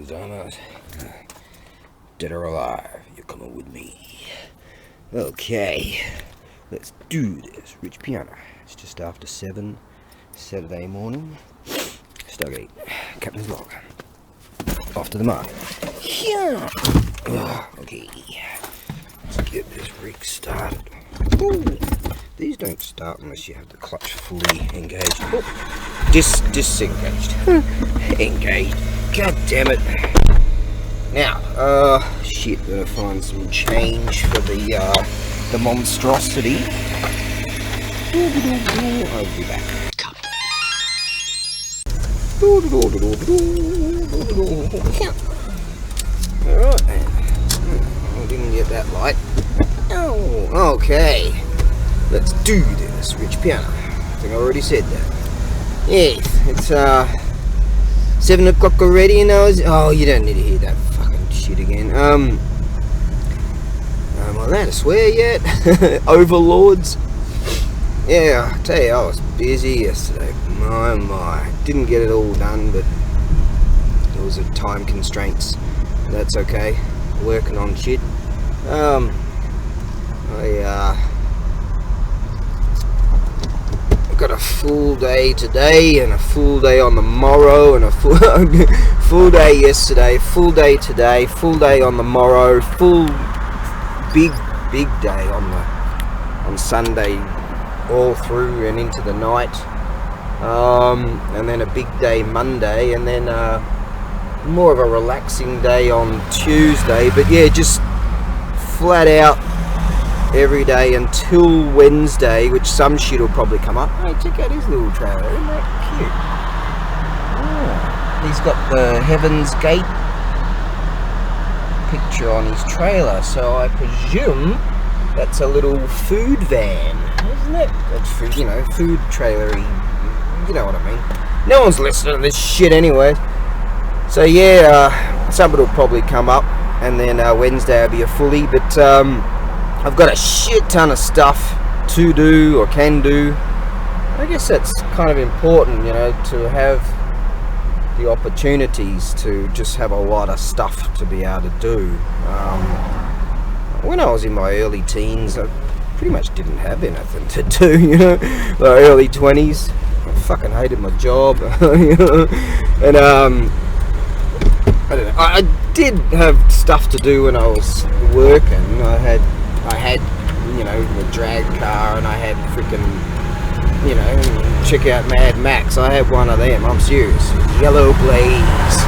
kimonosans. Dead or alive, you're coming with me. Okay, let's do this. Rich piano. It's just after 7 Saturday morning. Stargate, Captain's log. Off to the mark. Yeah. Okay, let's get this rig started. Ooh. These don't start unless you have the clutch fully engaged. Oh, disengaged. Engaged. God damn it. Now, shit, gonna find some change for the monstrosity. I'll be back. Alright then. I didn't get that light. Oh, okay. Let's do this, Rich Piano. I think I already said that. Yes, it's 7 o'clock already and oh, you don't need to hear that fucking shit again. Am I allowed to swear yet? Overlords? Yeah, I tell you, I was busy yesterday. My. Didn't get it all done, but there was a time constraints. That's okay. Working on shit. Got a full day today and a full day on the morrow and a full day yesterday, full day today, full day on the morrow, full big day on Sunday all through and into the night, and then a big day Monday, and then more of a relaxing day on Tuesday. But yeah, just flat out every day until Wednesday, which some shit will probably come up. Hey, check out his little trailer, isn't that cute? Oh, he's got the Heaven's Gate picture on his trailer, so I presume that's a little food van, isn't it? That's food, food trailery, you know what I mean. No one's listening to this shit anyway. So yeah, something will probably come up, and then Wednesday will be a fully, but I've got a shit ton of stuff to do or can do. I guess that's kind of important, to have the opportunities to just have a lot of stuff to be able to do. When I was in my early teens, I pretty much didn't have anything to do, my early 20s. I fucking hated my job, and I don't know. I did have stuff to do when I was working. I had a drag car, and I had freaking, check out Mad Max. I had one of them, I'm serious. Yellow Blaze.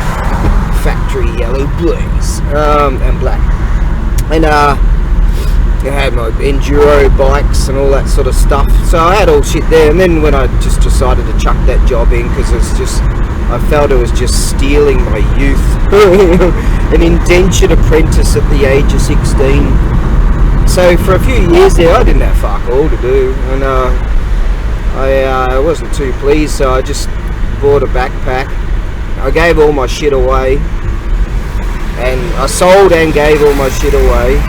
Factory Yellow Blaze. And black. And, I had my enduro bikes and all that sort of stuff. So I had all shit there, and then when I just decided to chuck that job in, because I felt it was just stealing my youth. An indentured apprentice at the age of 16. So for a few years there, I didn't have fuck all to do, and I wasn't too pleased, so I just bought a backpack. I gave all my shit away, and I sold and gave all my shit away.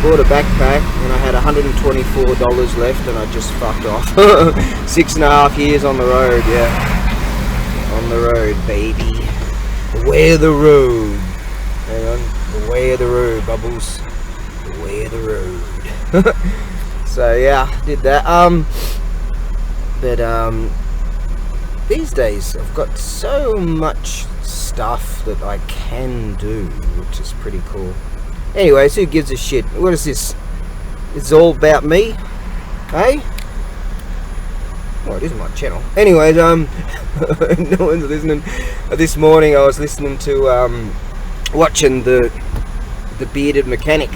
Bought a backpack, and I had $124 left, and I just fucked off. 6.5 years on the road, yeah. On the road, baby. Away the road. Hang on. Away the road, Bubbles. Away the road. So yeah, did that. But these days I've got so much stuff that I can do, which is pretty cool. Anyways, who gives a shit? What is this? It's all about me, hey? Oh, it is my channel. Anyways, no one's listening. This morning I was listening to watching the Bearded Mechanic.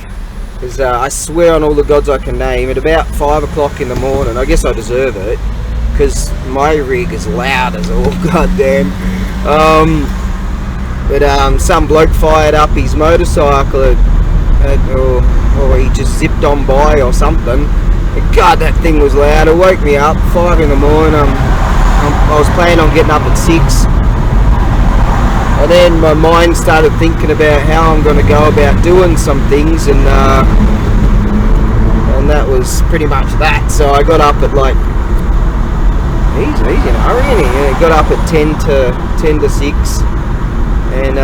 Because I swear on all the gods I can name, at about 5 o'clock in the morning, I guess I deserve it, because my rig is loud as all goddamn. But some bloke fired up his motorcycle, or he just zipped on by or something. And God, that thing was loud. It woke me up 5 in the morning. I was planning on getting up at 6. And then my mind started thinking about how I'm going to go about doing some things, and that was pretty much that. So I got up at like, he's in a hurry, and he got up at 10 to 6, and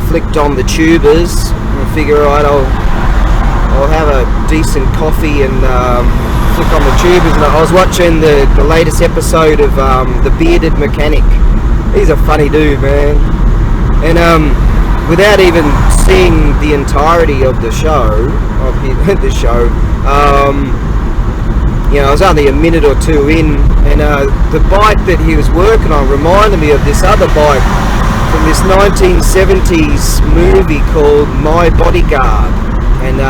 flicked on the tubers and figure, right, I'll have a decent coffee and flick on the tubers. And I was watching the latest episode of The Bearded Mechanic. He's a funny dude, man. And without even seeing the entirety of the show, you know, I was only a minute or two in, and the bike that he was working on reminded me of this other bike from this 1970s movie called My Bodyguard. And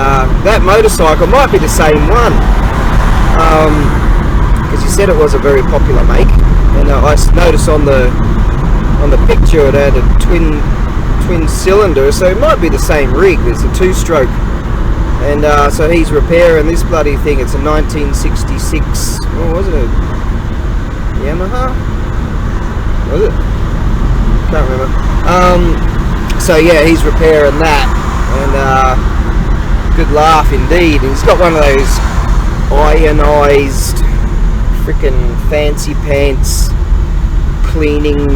that motorcycle might be the same one, because he said it was a very popular make. And I noticed on the picture it had a twin cylinder, so it might be the same rig. There's a 2-stroke, and so he's repairing this bloody thing. It's a 1966. What was it? A Yamaha? Was it? Can't remember. So yeah, he's repairing that, and good laugh indeed. And he's got one of those ionized freaking fancy pants cleaning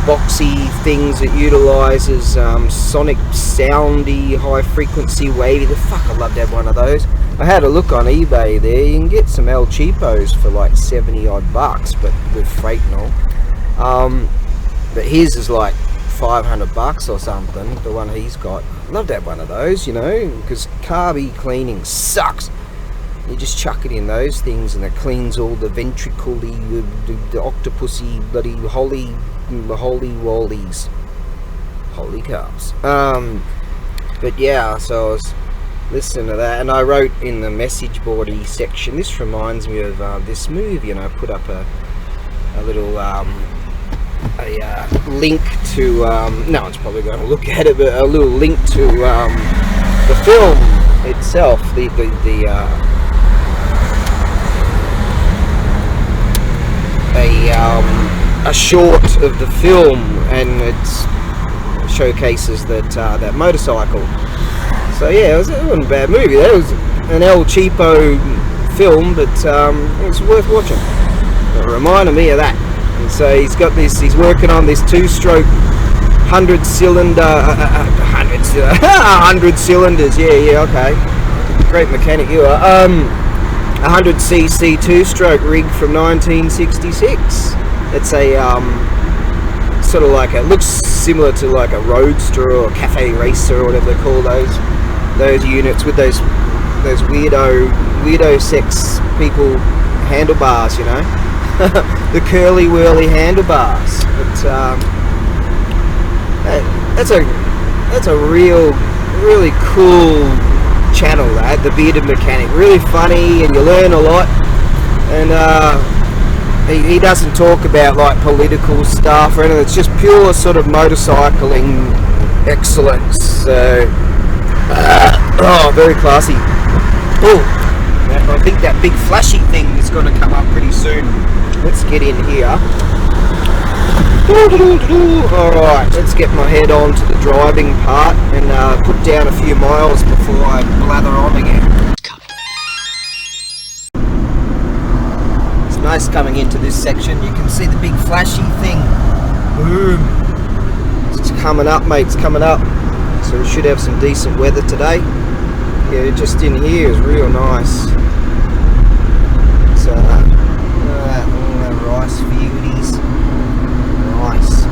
boxy things that utilizes sonic soundy high frequency wavy. The fuck, I'd love to have one of those. I had a look on eBay there. You can get some El Cheapos for like 70 odd bucks, but with freight and all. But his is like 500 bucks or something, the one he's got. I'd love to have one of those, you know, because carby cleaning sucks. You just chuck it in those things and it cleans all the ventricle-y, the octopusy, bloody holy wallies. Holy cows. But yeah, so I was listening to that, and I wrote in the message boardy section, this reminds me of this movie, and I put up a little link to, no one's probably going to look at it, but a little link to the film itself, a short of the film, and it showcases that motorcycle. So yeah, it wasn't a bad movie. That was an El Cheapo film, but it was worth watching. It reminded me of that. And so he's got this. He's working on this 2-stroke 100 cylinders. Yeah, okay. Great mechanic you are. 100cc 2-stroke rig from 1966. It's a sort of like, it looks similar to like a Roadster or a Cafe Racer or whatever they call those units with those weirdo sex people handlebars, you know. The curly whirly handlebars. But that's a really cool channel, that, The Bearded Mechanic. Really funny, and you learn a lot. And he doesn't talk about like political stuff or anything. It's just pure sort of motorcycling excellence. So very classy. Oh, I think that big flashy thing is going to come up pretty soon. Let's get in here. Alright, let's get my head on to the driving part and put down a few miles before I blather on again. It's nice coming into this section. You can see the big flashy thing. Boom. It's coming up, mate. It's coming up. So we should have some decent weather today. Yeah, just in here is real nice. It's all that rice fieldies. Nice.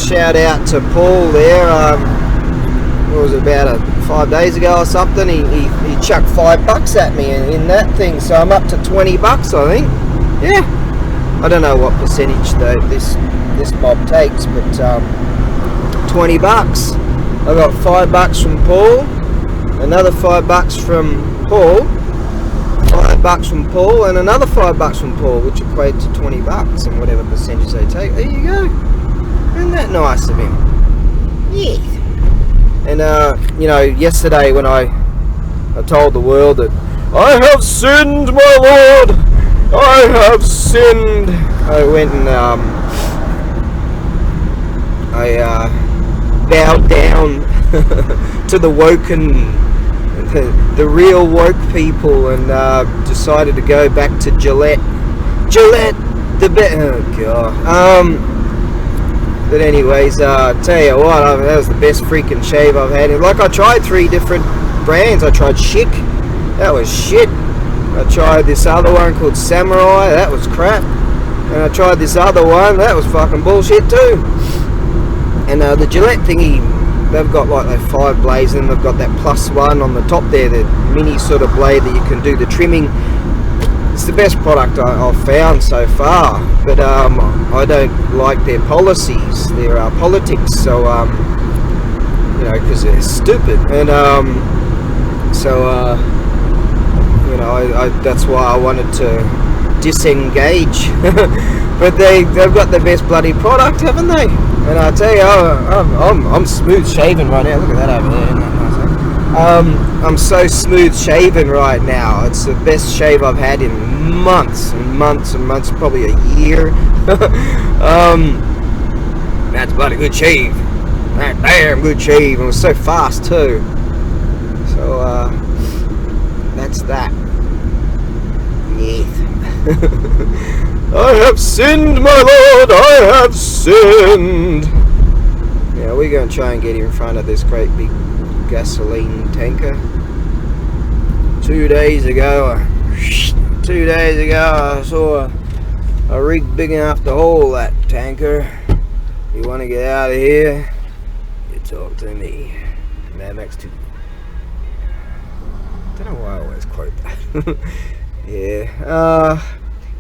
Shout out to Paul there. What was it, about 5 days ago or something? He chucked $5 at me in that thing, so I'm up to $20, I think. Yeah. I don't know what percentage this mob takes, but $20. I got $5 from Paul, another $5 from Paul, $5 from Paul, and another $5 from Paul, which equates to $20 and whatever percentage they take. There you go. Isn't that nice of him? Yeah. And you know, yesterday when I told the world that I have sinned, my Lord, I have sinned, I went and I bowed down to the woken, the real woke people, and decided to go back to Gillette, the oh god, But anyways, tell you what, that was the best freaking shave I've had. Like, I tried 3 different brands. I tried Chic, that was shit. I tried this other one called Samurai, that was crap. And I tried this other one, that was fucking bullshit too. And the Gillette thingy, they've got like 5 blades, and they've got that plus one on the top there, the mini sort of blade that you can do the trimming. It's the best product I've found so far, but I don't like their policies, their politics, so you know, because they're stupid, and you know, that's why I wanted to disengage. But they've got the best bloody product, haven't they? And I tell you, I'm smooth shaven right now. Look at that over there. I'm so smooth shaven right now. It's the best shave I've had in months and months and months, probably a year. That's bloody good shave. That damn good shave. It was so fast too. So that's that. Yeah. I have sinned, my lord, I have sinned. Now we're going to try and get in front of this great big gasoline tanker. 2 days ago I saw a rig big enough to hold that tanker. You want to get out of here, you talk to me. Mad Max 2. I don't know why I always quote that. Yeah.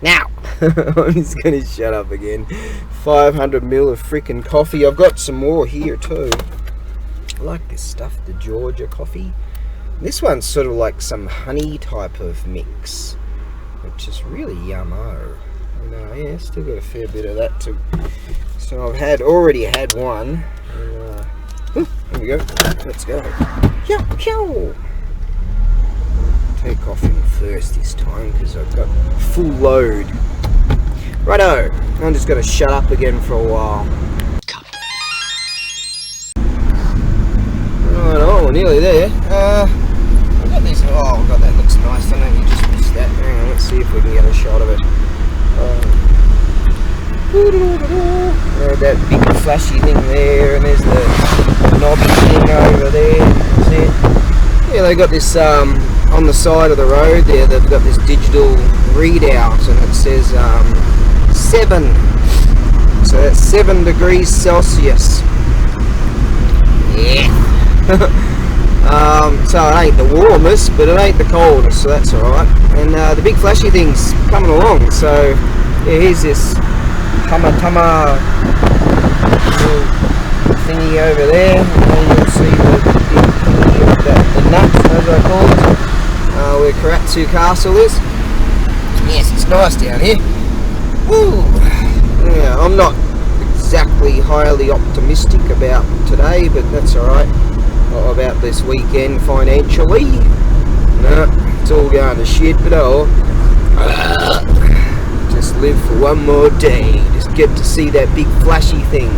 Now I'm just gonna shut up again. 500 ml of freaking coffee. I've got some more here too. I like this stuff, the Georgia coffee. This one's sort of like some honey type of mix, which is really yummo. And yeah, still got a fair bit of that too. So I've already had one. And, here we go. Let's go. Yow. Take off in first this time because I've got full load. Righto, I'm just going to shut up again for a while. Right, oh, nearly there. I've got this. Oh god, that looks nice, doesn't it? You just missed that. Hang on, let's see if we can get a shot of it. That big flashy thing there, and there's the knobby thing over there. See it? Yeah, they got this on the side of the road there. They've got this digital readout, and it says 7. So that's 7 degrees Celsius. Yeah. So it ain't the warmest, but it ain't the coldest, so that's alright. And the big flashy thing's coming along, so yeah, here's this tama little thingy over there, and you'll see the nuts, as I call it, where Karatsu Castle is. Yes, it's nice down here. Woo! Yeah, I'm not exactly highly optimistic about today, but that's alright. Not about this weekend financially. No, it's all going to shit, but oh, just live for one more day. Just get to see that big flashy thing.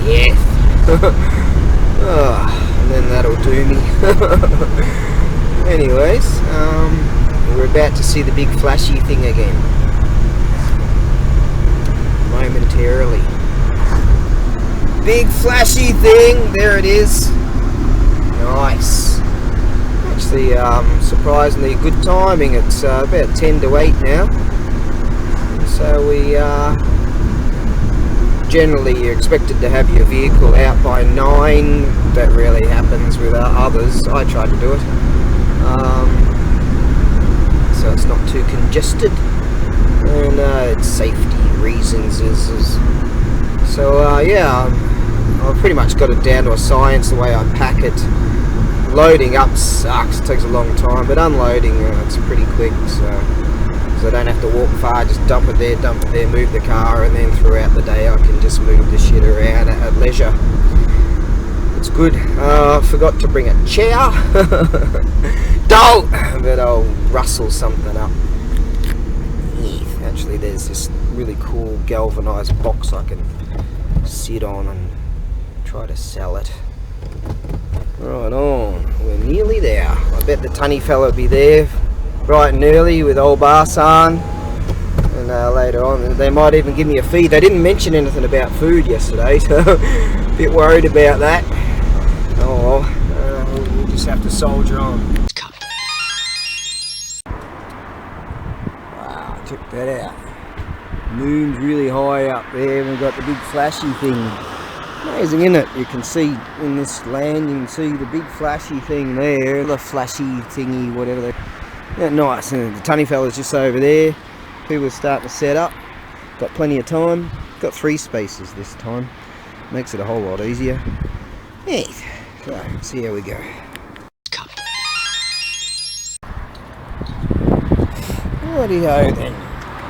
Yeah. And then that'll do me. Anyways, we're about to see the big flashy thing again. Momentarily. Big flashy thing, there it is. Nice. Actually, surprisingly good timing. It's about 10 to 8 now. So we generally you're expected to have your vehicle out by 9. That rarely happens with others. I try to do it. So it's not too congested. And it's safety reasons so yeah, I've pretty much got it down to a science the way I pack it. Loading up sucks, it takes a long time, but unloading it's pretty quick, so I don't have to walk far, just dump it there, move the car, and then throughout the day I can just move the shit around at leisure. It's good. Forgot to bring a chair. Don't! But I'll rustle something up. Actually, there's this really cool galvanized box I can sit on and try to sell it. Right on, we're nearly there. I bet the tunny fella will be there bright and early with old Barsan. And and later on they might even give me a feed. They didn't mention anything about food yesterday, so a bit worried about that. Oh well, we'll just have to soldier on. Wow, check that out. Moon's really high up there, and we've got the big flashy thing. Amazing, isn't it? You can see in this land, you can see the big flashy thing there, the flashy thingy, whatever they. Yeah, nice. And the tunny fella's just over there. People are starting to set up. Got plenty of time. Got 3 spaces this time. Makes it a whole lot easier. Yeah. So, let's see how we go. Righty-ho then.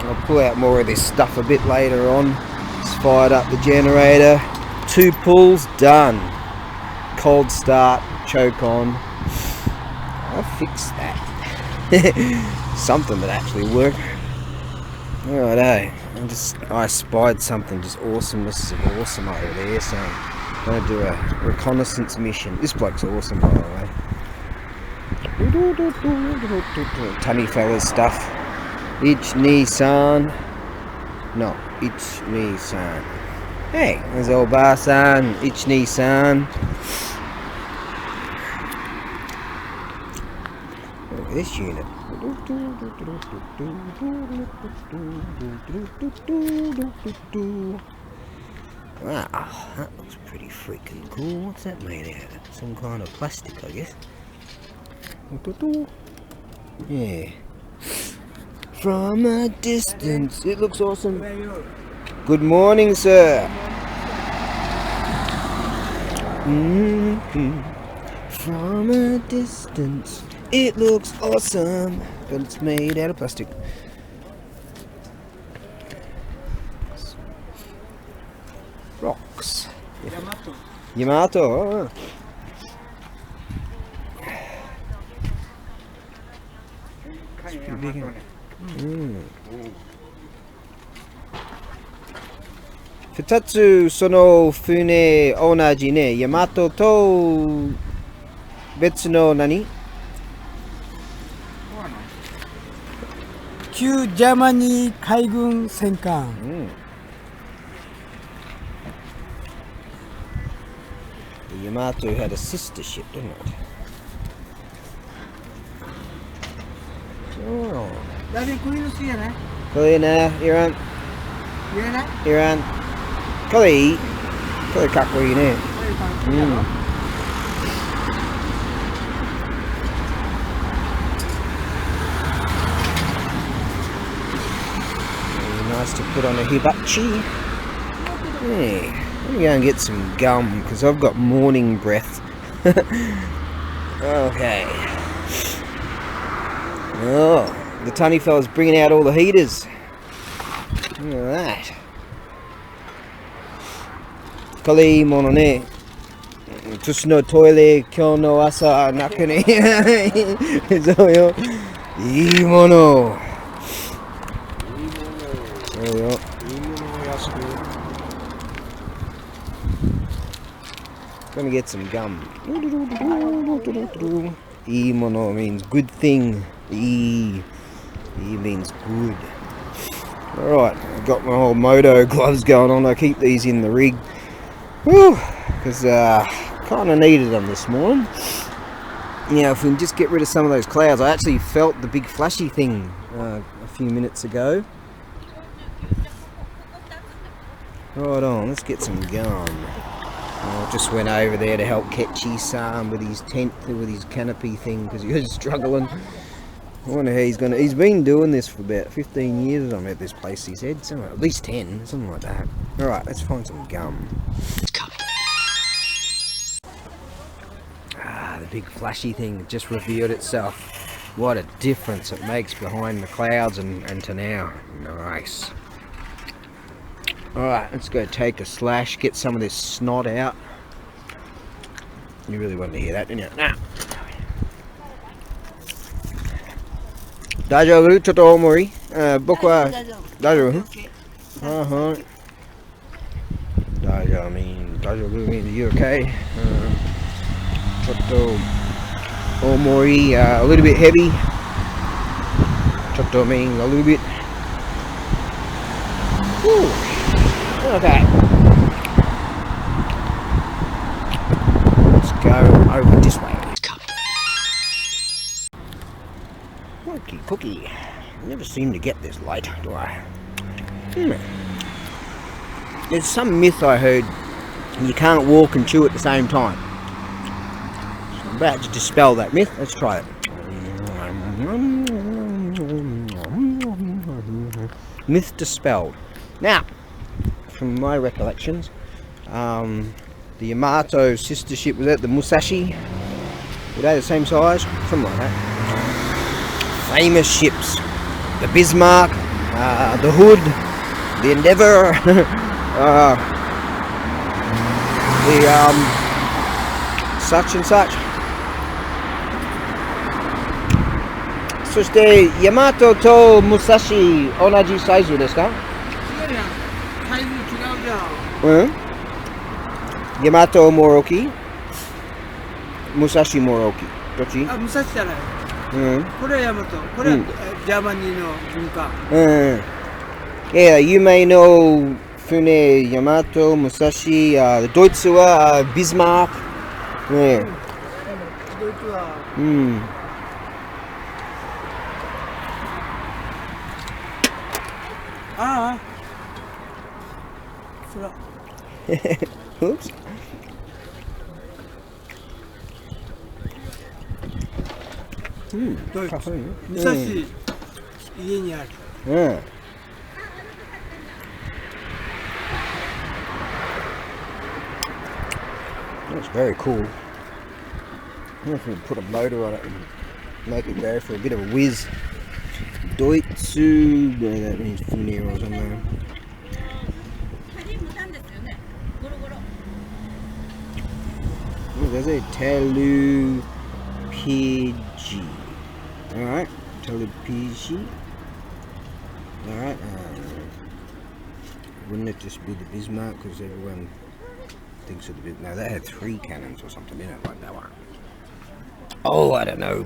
I'll pull out more of this stuff a bit later on. Just fired up the generator. 2 pulls, done. Cold start, choke on. I'll fix that. Something that actually worked. Alright, I spied something just awesomeness of awesome over there, so I'm going to do a reconnaissance mission. This bloke's awesome, by the way. Tunny fellas stuff. Ich Nissan. No, Ich Nissan. Hey, there's old Bar-san, Ich Nissan. Look at this unit. Wow, that looks pretty freaking cool. What's that made out of? Some kind of plastic, I guess. Yeah. From a distance, it looks awesome. Good morning, sir. From a distance, it looks awesome, but it's made out of plastic. Rocks. Yamato. Yamato. Oh. 2つその船同じね。ヤマトと別の何？旧ジャーマニー海軍戦艦。The Yamato had a sister ship, didn't it? Oh. 誰こういうの好きじゃない？これね、イラン。言えない？イラン。これいい。これかっこいいね。Nice to put on a hibachi. Yeah, let me go and get some gum because I've got morning breath. Okay. Oh, the tunny fella's bringing out all the heaters. Look at that. Kali mono ne. Just no toilet, kyo no asa nakane. So yo. Ii mono. Gonna get some gum. Imono means good thing. E means good. Alright, I've got my whole moto gloves going on. I keep these in the rig. Because kind of needed them this morning. Yeah, if we can just get rid of some of those clouds. I actually felt the big flashy thing a few minutes ago. Right on, let's get some gum. I just went over there to help Ketchi-san with his tent, with his canopy thing, because he was struggling. I wonder how he's gonna. He's been doing this for about 15 years. I'm at this place. He said, somewhere, at least 10, something like that. All right, let's find some gum. Ah, the big flashy thing just revealed itself. What a difference it makes behind the clouds and to now. Nice. Alright, let's go take a slash, get some of this snot out. You really wanted to hear that, didn't you? Nah. Daijoubu? Chotto omori? Boku wa daijoubu? Daijoubu means you okay? Chotto omori, a little bit heavy. Chotto means a little bit. Ooh. Okay. Let's go over this way. Cookie, cookie. Never seem to get this late, do I? There's some myth I heard you can't walk and chew at the same time. So I'm about to dispel that myth. Let's try it. Myth dispelled. Now, from my recollections, the Yamato sister ship was at the Musashi. Were they the same size? Something like that. Famous ships. The Bismarck, the Hood, the Endeavour, the such and such. そしてヤマトと武蔵同じサイズですか？違うやん。サイズ違うじゃん。うん。ヤマトも大きい？武蔵も大きい。どっち？あ、武蔵じゃない。うん。これはヤマト。これは、ジャーマニーの文化。うん。いや、有名の船、ヤマト、武蔵、ドイツはビスマーク。ね。ドイツは。うん。ああ。そら。Oops. ドイツ。武蔵、家にある。うん。That's very cool. I wonder if we can put a motor on it and make it go for a bit of a whiz. Doitsu, no, that means fune or something. Oh, there's a Telupiji. Alright, Telupiji. Alright, wouldn't it just be the Bismarck because everyone thinks of the Bismarck? No, that had 3 cannons or something in it like that one. Oh, I don't know.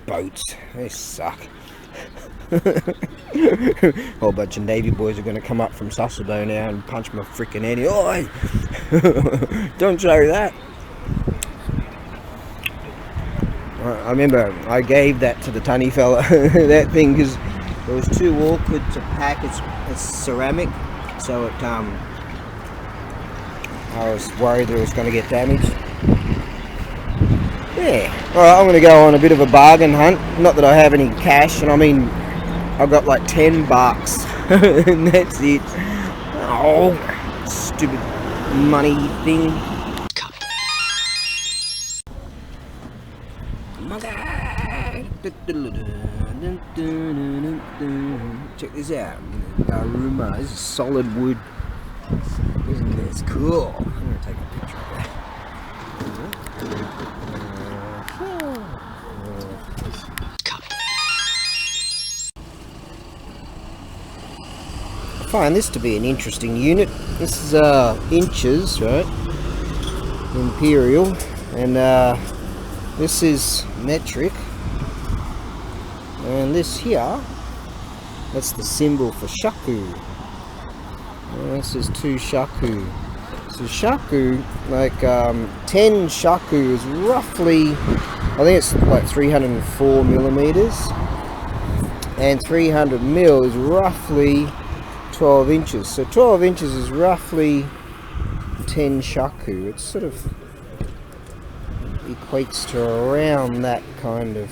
Boats, they suck. Whole bunch of Navy boys are going to come up from Sasebo now and punch my freaking head. Oi! Don't show that. I remember I gave that to the tunny fella, that thing, because it was too awkward to pack. It's ceramic, so it I was worried that it was going to get damaged. Yeah. Alright, I'm going to go on a bit of a bargain hunt. Not that I have any cash, and I mean, I've got like $10, and that's it. Oh, stupid money thing. Check this out. Daruma. This is solid wood. Isn't this cool? I'm going to take a picture of that. I find this to be an interesting unit. This is inches, right? Imperial, and this is metric, and this here, that's the symbol for shaku. This is 2 shaku. So shaku, like 10 shaku is roughly, I think it's like 304 millimeters, and 300 mil is roughly 12 inches. So 12 inches is roughly 10 shaku. It sort of equates to around that kind of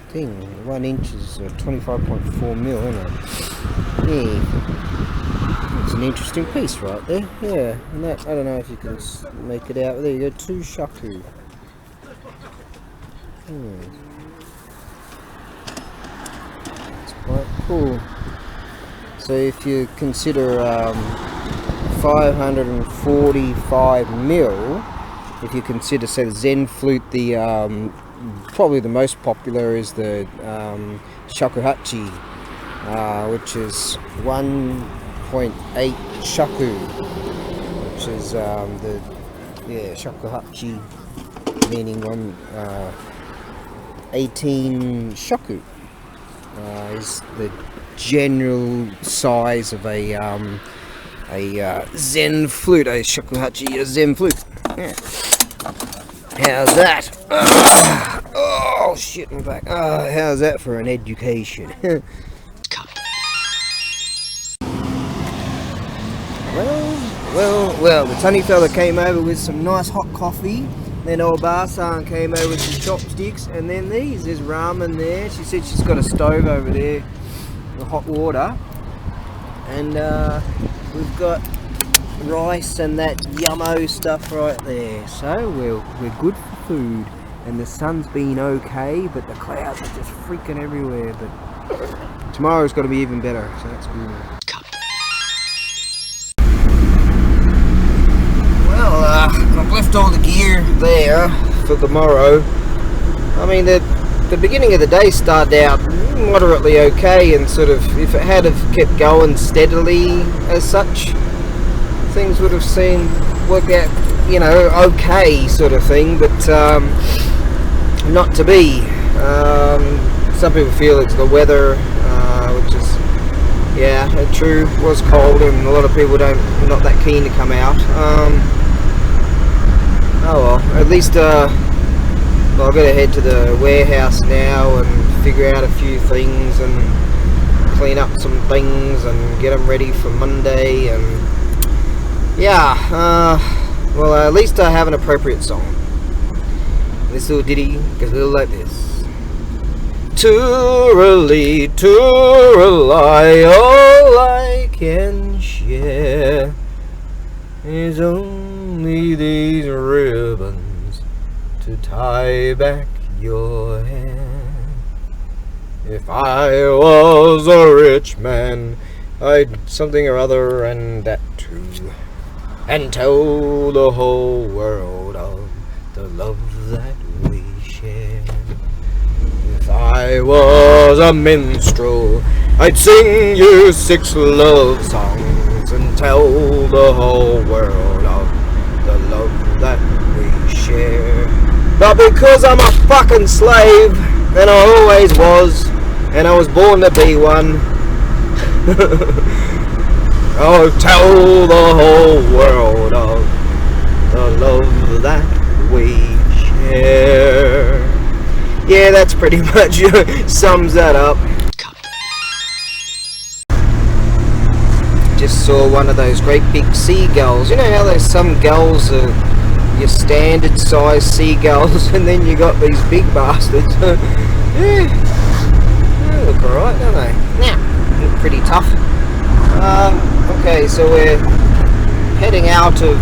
thing. 1 inch is 25.4 mil, isn't it? Yeah. It's an interesting piece right there. Yeah. And that, I don't know if you can make it out. There you go, 2 shaku. It's quite cool. So if you consider 545 mil, if you consider, say, the Zen flute, the probably the most popular is the shakuhachi, which is 1.8 shaku, which is the shakuhachi, meaning 18 shaku. is the general size of a Zen flute, a shakuhachi, a Zen flute. Yeah. How's that? Oh shit, my back. How's that for an education? Well, the tunny fella came over with some nice hot coffee. Then old Barsan came over with some chopsticks, and then there's ramen there. She said she's got a stove over there, the hot water, and we've got rice and that yummo stuff right there. So we're good for food, and the sun's been okay, but the clouds are just freaking everywhere. But tomorrow's got to be even better, so that's good. Well, I've left all the gear there for tomorrow. I mean, the beginning of the day started out moderately okay, and sort of, if it had have kept going steadily as such, things would have worked out, you know, okay sort of thing, but not to be. Some people feel it's the weather, which is, yeah, true, it was cold, and a lot of people not that keen to come out. Oh well, at least well, I've got to head to the warehouse now and figure out a few things and clean up some things and get them ready for Monday, and yeah, well, at least I have an appropriate song. This little ditty goes a little like this. Toorally, toorally, all I can share is only these ribbons to tie back your hair. If I was a rich man, I'd something or other, and that too, and tell the whole world of the love that we share. If I was a minstrel, I'd sing you 6 love songs and tell the whole world of the love that we share. But because I'm a fucking slave, and I always was, and I was born to be one, I'll tell the whole world of the love that we share. Yeah, that's pretty much sums that up. Just saw one of those great big seagulls. You know how there's some gulls are your standard size seagulls, and then you got these big bastards. Yeah, they look alright, don't they? Yeah, look pretty tough. Okay, so we're heading out of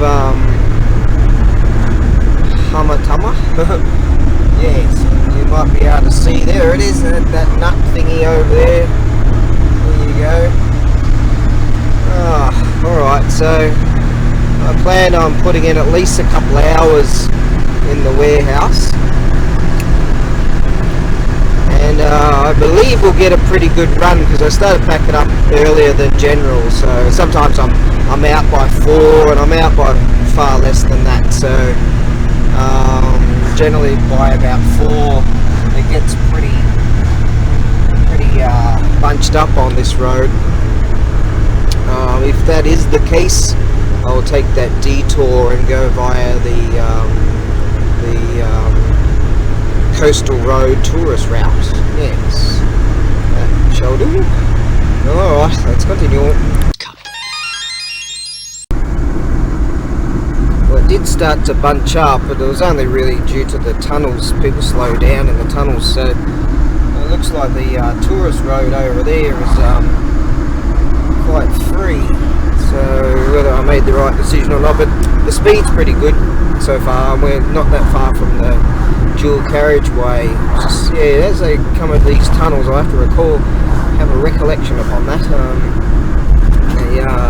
Hamatama. Yes, you might be able to see, there it is, that nut thingy over there. There you go. Alright, so I plan on putting in at least a couple of hours in the warehouse, and I believe we'll get a pretty good run, because I started packing up earlier than general, so sometimes I'm out by 4 and I'm out by far less than that, so generally by about 4 it gets pretty bunched up on this road. If that is the case, I'll take that detour and go via the coastal road tourist route. Yes, that shall do. Alright, let's continue. Well, it did start to bunch up, but it was only really due to the tunnels. People slow down in the tunnels, so it looks like the tourist road over there is quite free. So whether I made the right decision or not, but the speed's pretty good so far. We're not that far from the dual carriageway. Just, yeah, as they come into these tunnels, I have to have a recollection upon that.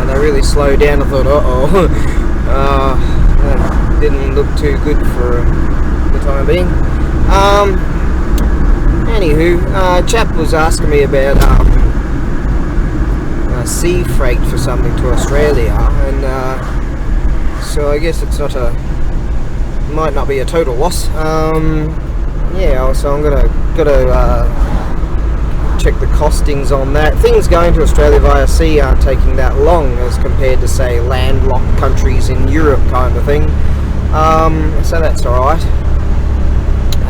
They really slowed down. I thought, that didn't look too good for the time being. Anywho, chap was asking me about sea freight for something to Australia, and so I guess it's might not be a total loss. Yeah, so I'm gonna check the costings on that. Things going to Australia via sea aren't taking that long as compared to, say, landlocked countries in Europe kind of thing. So that's alright.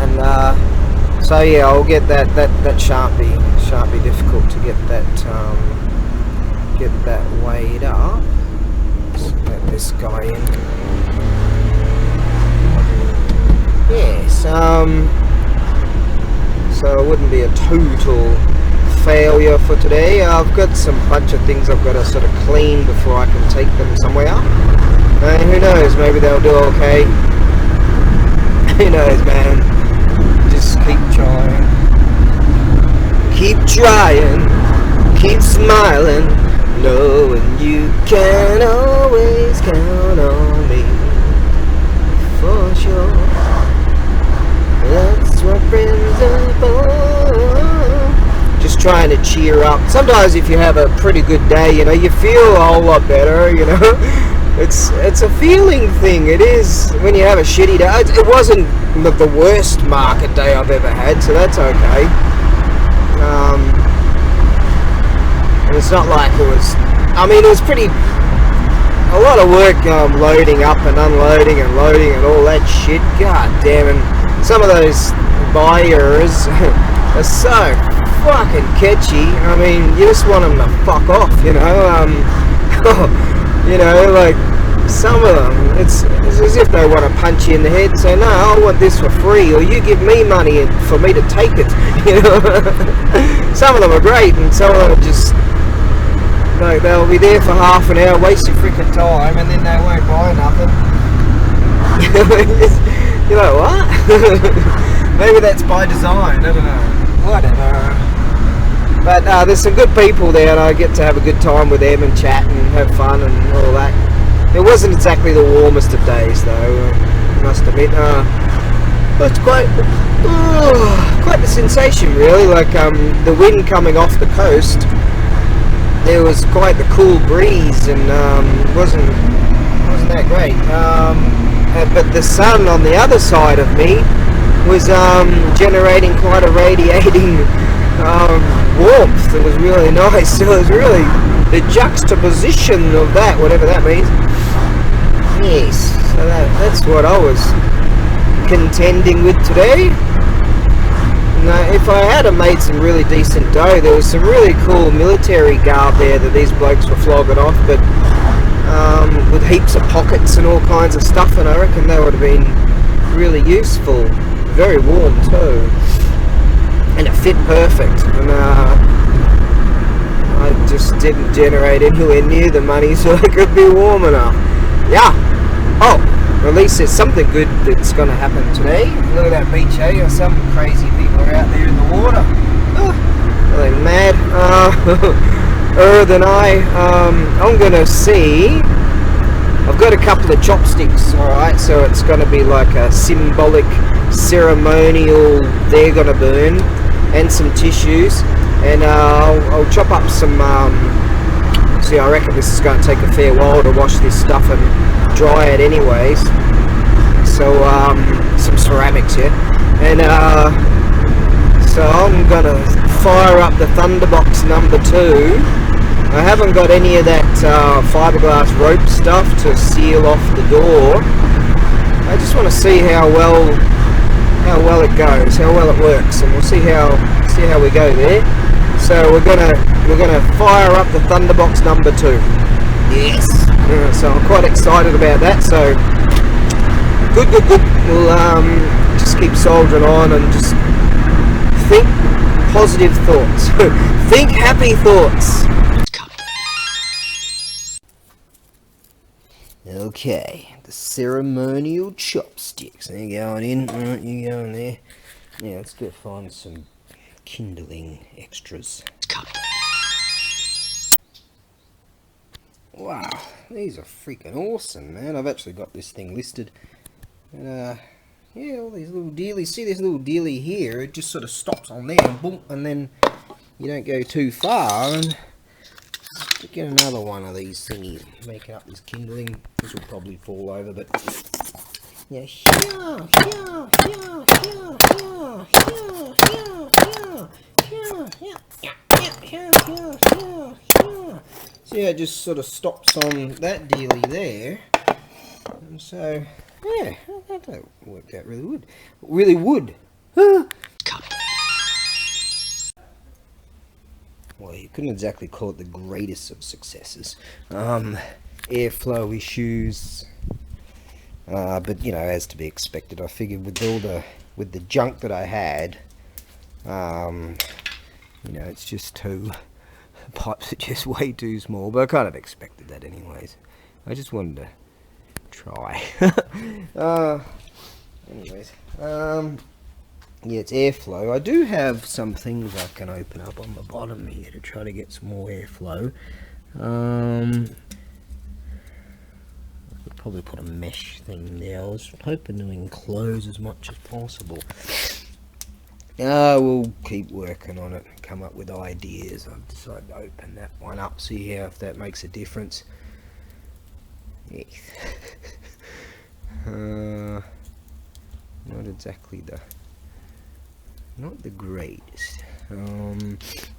And so yeah, I'll get that. That shan't be difficult to get that weighed up. Let's let this guy in. Yes. So it wouldn't be a total failure for today. I've got some bunch of things I've got to sort of clean before I can take them somewhere. And who knows, maybe they'll do okay. Who knows, man. Just keep trying. Keep trying. Keep smiling. Knowing you can always count on me. For sure. That's what friends are for. Just trying to cheer up. Sometimes if you have a pretty good day, you know, you feel a whole lot better, you know. It's a feeling thing. It is when you have a shitty day. It wasn't the worst market day I've ever had, so that's okay. And it's not like it was, I mean, it was pretty, a lot of work loading up and unloading and loading and all that shit. God damn it. Some of those buyers are so fucking catchy. I mean, you just want them to fuck off, you know. You know, like some of them, it's as if they want to punch you in the head and say, no, I want this for free, or you give me money for me to take it, you know. Some of them are great, and some of them are just, like, they'll be there for half an hour, waste your freaking time, and then they won't buy nothing. You're like, what? Maybe that's by design, I don't know. Whatever. But there's some good people there, and I get to have a good time with them and chat and have fun and all that. It wasn't exactly the warmest of days, though, I must admit. But it's quite the sensation, really. Like the wind coming off the coast, there was quite the cool breeze, and wasn't that great. But the sun on the other side of me was generating quite a radiating warmth. It was really nice. So it was really the juxtaposition of that, whatever that means. Yes, so that's what I was contending with today. Now, if I had made some really decent dough, there was some really cool military garb there that these blokes were flogging off, but with heaps of pockets and all kinds of stuff, and I reckon they would have been really useful. Very warm too, and it fit perfect, and I just didn't generate anywhere near the money so I could be warm enough. Yeah. Oh, at least there's something good that's going to happen today. Look at that beach, eh? Some crazy people are out there in the water. Oh, are they mad? Than I'm going to see. I've got a couple of chopsticks, alright, so it's going to be like a symbolic, ceremonial, they're going to burn, and some tissues, and I'll chop up some, see, I reckon this is going to take a fair while to wash this stuff and dry it anyways, so some ceramics, yeah, and so I'm going to fire up the Thunderbox number 2. I haven't got any of that fiberglass rope stuff to seal off the door. I just want to see how well it goes, how well it works, and we'll see how we go there. So we're gonna fire up the Thunderbox number 2. Yes. So I'm quite excited about that. So good. We'll just keep soldiering on and just think positive thoughts. Think happy thoughts. Okay, the ceremonial chopsticks. They're going in. Alright, you go in there. Yeah, let's go find some kindling extras. Wow, these are freaking awesome, man. I've actually got this thing listed. And, yeah, all these little dealies. See this little dealie here? It just sort of stops on there and boom, and then you don't go too far. And get another one of these thingies, making up this kindling. This will probably fall over, but yeah, So yeah, it just sort of stops on that dealie there. And so, yeah, that worked out really good. Really would. Well, you couldn't exactly call it the greatest of successes. Airflow issues. But you know, as to be expected, I figured with the junk that I had, you know, it's just too, pipes are just way too small, but I kind of expected that anyways. I just wanted to try. Anyways, yeah, it's airflow. I do have some things I can open up on the bottom here to try to get some more airflow. I could probably put a mesh thing there. I was hoping to enclose as much as possible. We'll keep working on it, come up with ideas. I've decided to open that one up, see how if that makes a difference. Yes. Not exactly not the greatest.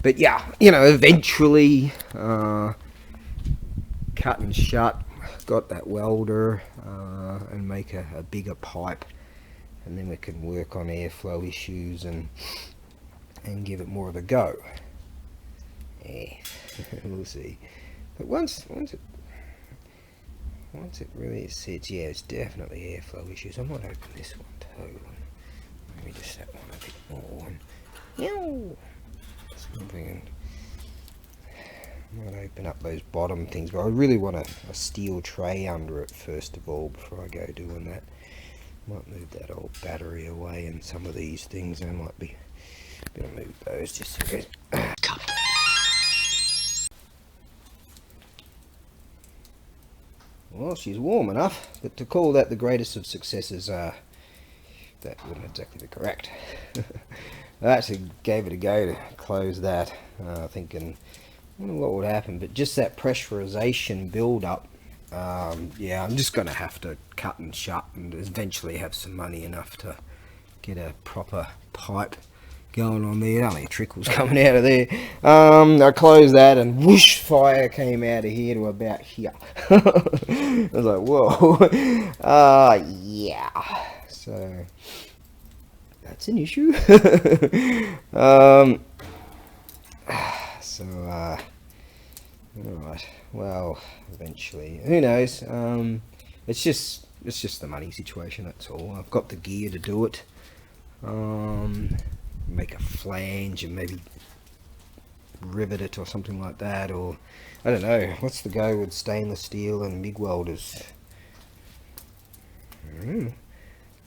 But yeah, you know, eventually cut and shut, got that welder and make a bigger pipe, and then we can work on airflow issues and give it more of a go. Yeah, we'll see. But once it really sits, yeah, it's definitely airflow issues. I might open this one too. Maybe just that one a bit more. Something. I might open up those bottom things, but I really want a steel tray under it first of all before I go doing that. Might move that old battery away and some of these things. I might be gonna move those just a bit. Well, she's warm enough, but to call that the greatest of successes, that wouldn't exactly be correct. I actually gave it a go to close that, thinking, I wonder what would happen, but just that pressurization build up, yeah, I'm just going to have to cut and shut and eventually have some money enough to get a proper pipe going on there. Only trickles coming out of there. I closed that and whoosh, fire came out of here to about here. I was like, whoa. Yeah. So that's an issue. Alright, well, eventually, who knows, it's just the money situation, that's all. I've got the gear to do it. Make a flange and maybe rivet it or something like that, or I don't know, what's the go with stainless steel and MIG welders?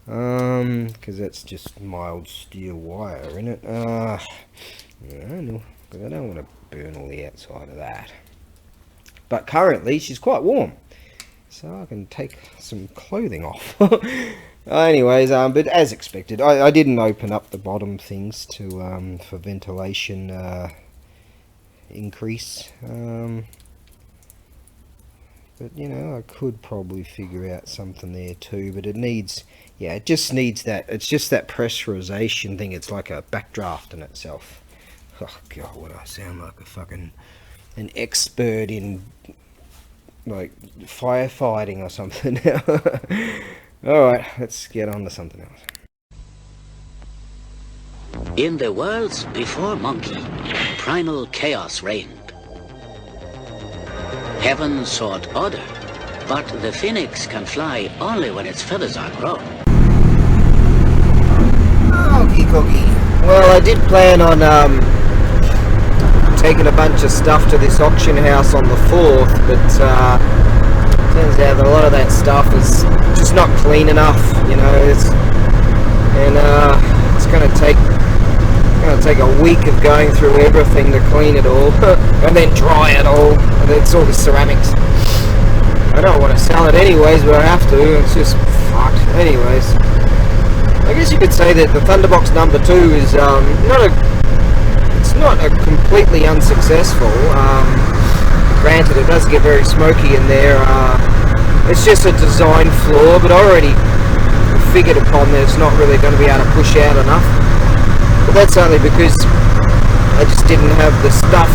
Because that's just mild steel wire, isn't it? I don't know, but I don't want to burn all the outside of that. But currently she's quite warm, so I can take some clothing off. Anyways, but as expected, I didn't open up the bottom things to for ventilation increase. But you know, I could probably figure out something there too. But it needs, yeah, it just needs that. It's just that pressurization thing. It's like a backdraft in itself. Oh god, what I sound like an expert in like firefighting or something now. Alright, let's get on to something else. In the worlds before Monkey, primal chaos reigned. Heaven sought order, but the phoenix can fly only when its feathers are grown. Okie dokie. Well, I did plan on taking a bunch of stuff to this auction house on the 4th, but turns out that a lot of that stuff is just not clean enough, you know. It's going to take a week of going through everything to clean it all and then dry it all, and it's all the ceramics. I don't want to sell it anyways, but I have to. It's just fucked. Anyways, I guess you could say that the Thunderbox number 2 is not a completely unsuccessful. Granted, it does get very smoky in there. It's just a design flaw, but I already figured upon that it's not really going to be able to push out enough. But that's only because I just didn't have the stuff.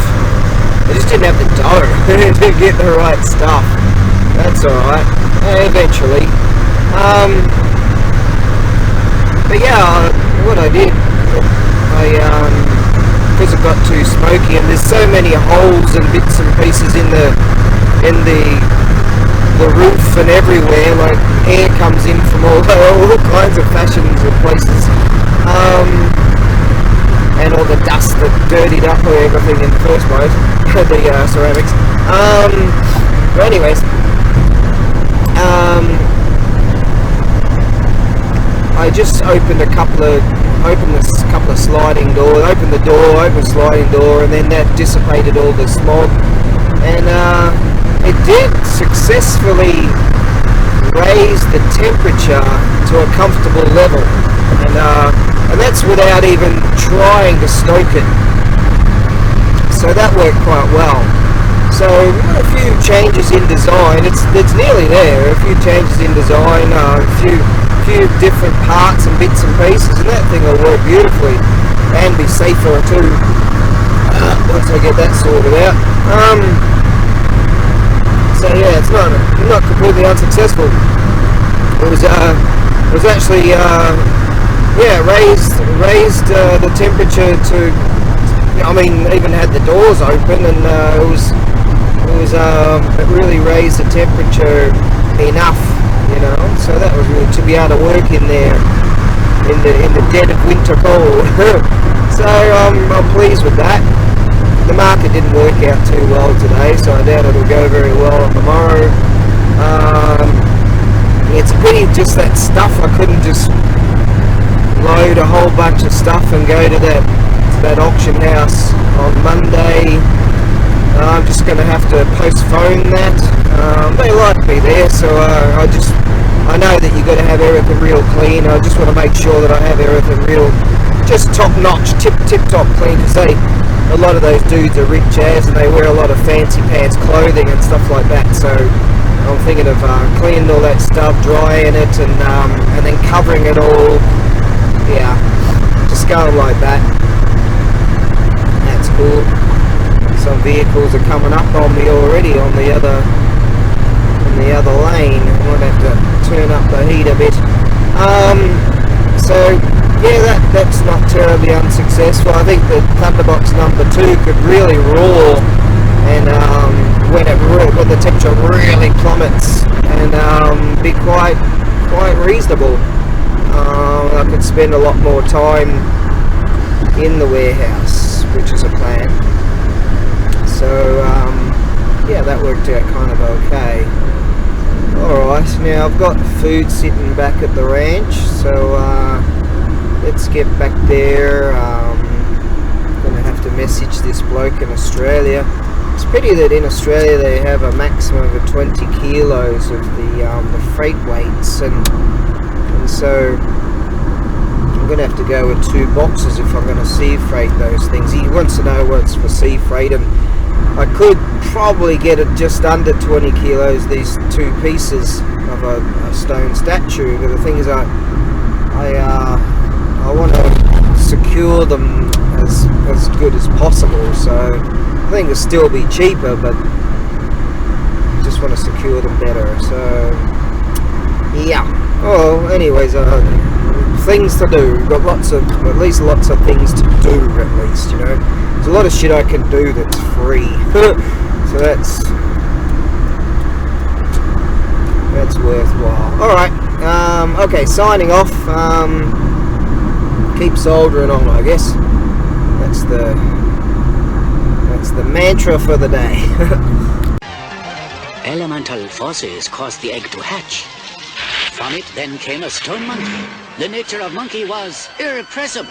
I just didn't have the dough to get the right stuff. That's alright. Eventually. But yeah, what I did, because it got too smoky, and there's so many holes and bits and pieces in the roof and everywhere, like air comes in from all kinds of fashions and places, and all the dust that dirtied up everything in the first place, the ceramics. But anyways, I just opened a couple of sliding doors, opened the door, opened a sliding door, and then that dissipated all the smog, and it did successfully raise the temperature to a comfortable level, and that's without even trying to stoke it. So that worked quite well. So we've got a few changes in design. It's nearly there. A few changes in design, a few different parts and bits and pieces, and that thing will work beautifully and be safer too once I get that sorted out. So yeah, it's not completely unsuccessful. It was actually raised the temperature to, I mean, even had the doors open, and it really raised the temperature enough, you know. So that was really to be able to work in there in the dead of winter cold. So I'm pleased with that. The market didn't work out too well today, so I doubt it'll go very well tomorrow. It's a pity, just that stuff. I couldn't just load a whole bunch of stuff and go to that auction house on Monday. I'm just going to have to postpone that. They like me there, so I know that you've got to have everything real clean. I just want to make sure that I have everything real, just top notch, tip top clean, because a lot of those dudes are rich as, and they wear a lot of fancy pants clothing and stuff like that. So I'm thinking of cleaning all that stuff, drying it, and then covering it all. Yeah, just going like that. That's cool. Some vehicles are coming up on me already on the other lane. I might have to turn up the heat a bit. So yeah, that's not terribly unsuccessful. I think the Thunderbox number 2 could really roar, and when the temperature really plummets, and be quite reasonable. I could spend a lot more time in the warehouse, which is a plan. So yeah, that worked out kind of okay. Alright, now I've got food sitting back at the ranch, so let's get back there. I'm going to have to message this bloke in Australia. It's a pity that in Australia they have a maximum of 20 kilos of the freight weights, and so I'm going to have to go with 2 boxes if I'm going to sea freight those things. He wants to know what's for sea freight, and I could probably get it just under 20 kilos, these 2 pieces of a stone statue, but the thing is I want to secure them as good as possible, so I think it'll still be cheaper, but I just want to secure them better. So yeah. Oh, anyways, things to do. We've got at least lots of things to do, at least, you know. There's a lot of shit I can do that's free. So that's worthwhile. Alright, okay, signing off. Keep soldering on, I guess. That's the mantra for the day. Elemental forces caused the egg to hatch. From it then came a stone monkey. The nature of monkey was irrepressible.